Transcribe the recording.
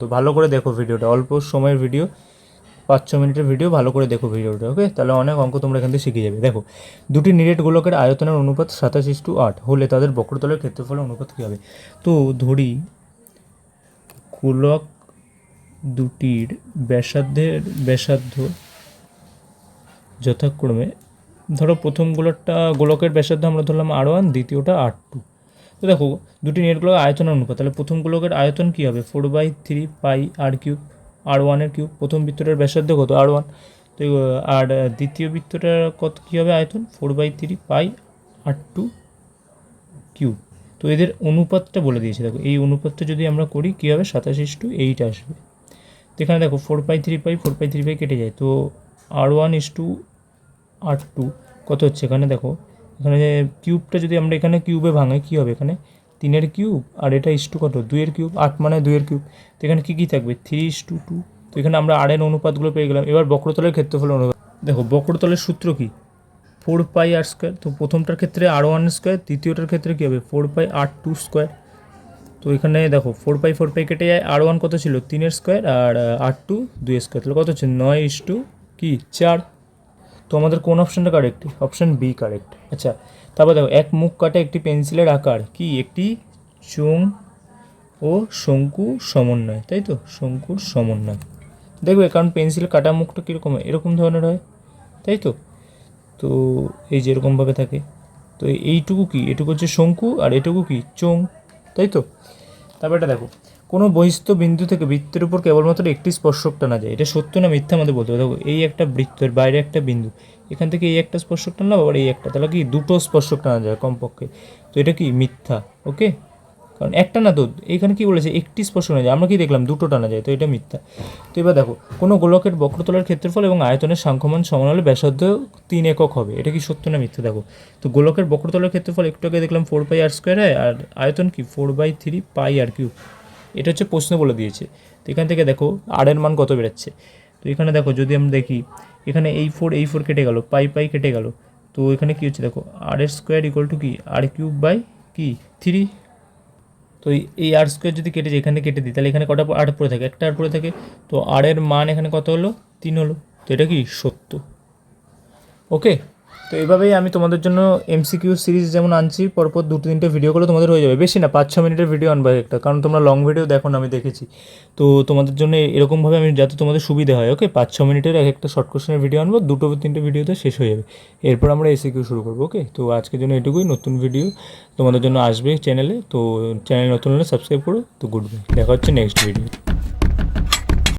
তো ভালো করে দেখো ভিডিওটা, অল্প সময়ের ভিডিও, 5-6 মিনিটের ভিডিও, ভালো করে দেখো ভিডিওটা। ওকে, তাহলে অনেক অঙ্ক তোমরা এখান থেকে শিখে যাবে। দেখো, দুটি নিরেট গোলকের আয়তনের অনুপাত 27:8 হলে তাদের বক্রতলের ক্ষেত্রফলের অনুপাত কী হবে? তো ধরি গোলক দুটির ব্যাসার্ধ যথাক্রমে, ধরো প্রথম গোলকের ব্যাসার্ধ আমরা ধরলাম R1, দ্বিতীয়টা R2। তো দেখো দুটি নিরেটগুলোর আয়তনের অনুপাত, তাহলে প্রথম গোলকের আয়তন কী হবে? 4/3 পাই R³ R1-এর কিউব। প্রথম বৃত্তটার ব্যাসার্ধ কত? R1। তো আর দ্বিতীয় বৃত্তটার কত কী হবে আয়তন? 4/3 পাই R2 কিউব। তো এদের অনুপাতটা বলে দিয়েছে। দেখো এই অনুপাতটা যদি আমরা করি কী হবে? 27:8 আসবে। তো এখানে দেখো 4/3 কেটে যায়, তো R1:R2 কত হচ্ছে? এখানে দেখো, এখানে কিউবটা যদি আমরা এখানে কিউবে ভাঙাই কী হবে? এখানে 3-এর কিউব আর এটা ইস্টু কত? 2-এর কিউব। 8 মানে 2-এর কিউব। তো এখানে কী থাকবে? 3:2। তো এখানে আমরা R-এর অনুপাতগুলো পেয়ে গেলাম। এবার বক্রতলের ক্ষেত্রফলের অনুপাত দেখো, বক্রতলের সূত্র কি? 4πr²। তো প্রথমটার ক্ষেত্রে R1², দ্বিতীয়টার ক্ষেত্রে কী হবে? 4πr2²। তো এখানে দেখো 4π কেটে যায়, R1 কত ছিল? 3-এর স্কোয়ার আর R2 2-এর স্কোয়ার, তাহলে কত হচ্ছে? 9:4। তো আমাদের কোন অপশানটা কারেক্ট? Option B correct. আচ্ছা, তারপর দেখো, এক মুখ কাটা একটি পেন্সিলের আকার কি? একটি চোঙ ও শঙ্কু সমন্বয়, তাই তো? শঙ্কুর সমন্বয় দেখবে, কারণ পেন্সিল কাটা মুখটা কীরকম হয়? এরকম ধরনের হয়, তাই তো? তো এই যে এরকমভাবে থাকে। তো এইটুকু কি? এটুকু হচ্ছে শঙ্কু আর এটুকু কি? চোঙ, তাই তো? তারপর এটা দেখো, কোনো বহিস্থ বিন্দু থেকে বৃত্তের উপর কেবলমাত্র একটি স্পর্শক টানা যায়, এটা সত্য না মিথ্যা আমাদের বলতে হবে। দেখো এই একটা বৃত্তের বাইরে একটা বিন্দু, এখান থেকে এই একটা স্পর্শক টানলাম, আবার এই একটা, তাহলে কি দুটো স্পর্শক টানা যায় কমপক্ষে। তো এটা কি? মিথ্যা। ওকে, কারণ একটা না তো, এখানে কি বলেছে? একটি স্পর্শক টানা যায়, আমরা কি দেখলাম? দুটো টানা যায়, তো এটা মিথ্যা। তো এবার দেখো, কোনো গোলকের বক্রতলের ক্ষেত্রফল এবং আয়তনের সাংখ্যমান সমান হলে ব্যাসার্ধ 3 একক হবে, এটা কি সত্য না মিথ্যা? দেখো, তো গোলকের বক্রতলের ক্ষেত্রফল একটু আগে দেখলাম 4πr² হয়, আর আয়তন কি? 4/3 পাই R³ এটা হচ্ছে প্রশ্ন বলে দিয়েছে। তো এখান থেকে দেখো R-এর মান কত বেরোচ্ছে। তো এখানে দেখো, যদি আমরা দেখি এখানে এই 4 কেটে গেল, পাই কেটে গেল, তো এখানে কী হচ্ছে? দেখো R² কি? R³/3। তো এই R² যদি কেটে যায়, এখানে কেটে দিই, তাহলে এখানে কটা আর পড়ে থাকে? একটা আর পড়ে থাকে। তো R-এর মান এখানে কত হলো? 3 হলো। তো এটা কি সত্য? ওকে, তো এইভাবেই আমি তোমাদের জন্য MCQ সিরিজ যেমন আনছি, পরপর 2-3টে ভিডিও করলে তোমাদের হয়ে যাবে। বেশি না, 5-6 মিনিটের ভিডিও আনবো একটা, কারণ তোমরা লং ভিডিও দেখো না, আমি দেখেছি। তো তোমাদের জন্য এরকমভাবে আমি, যাতে তোমাদের সুবিধা হয়। ওকে, 5-6 মিনিটের একটা শর্ট কোশ্চেনের ভিডিও আনবো, 2-3টে ভিডিওতে শেষ হয়ে যাবে। এরপর আমরা MCQ শুরু করবো। ওকে, তো আজকের জন্য এটুকুই। নতুন ভিডিও তোমাদের জন্য আসবে চ্যানেলে, তো চ্যানেল নতুন হলে সাবস্ক্রাইব করো। তো গুড বাই, দেখা হচ্ছে নেক্সট ভিডিও।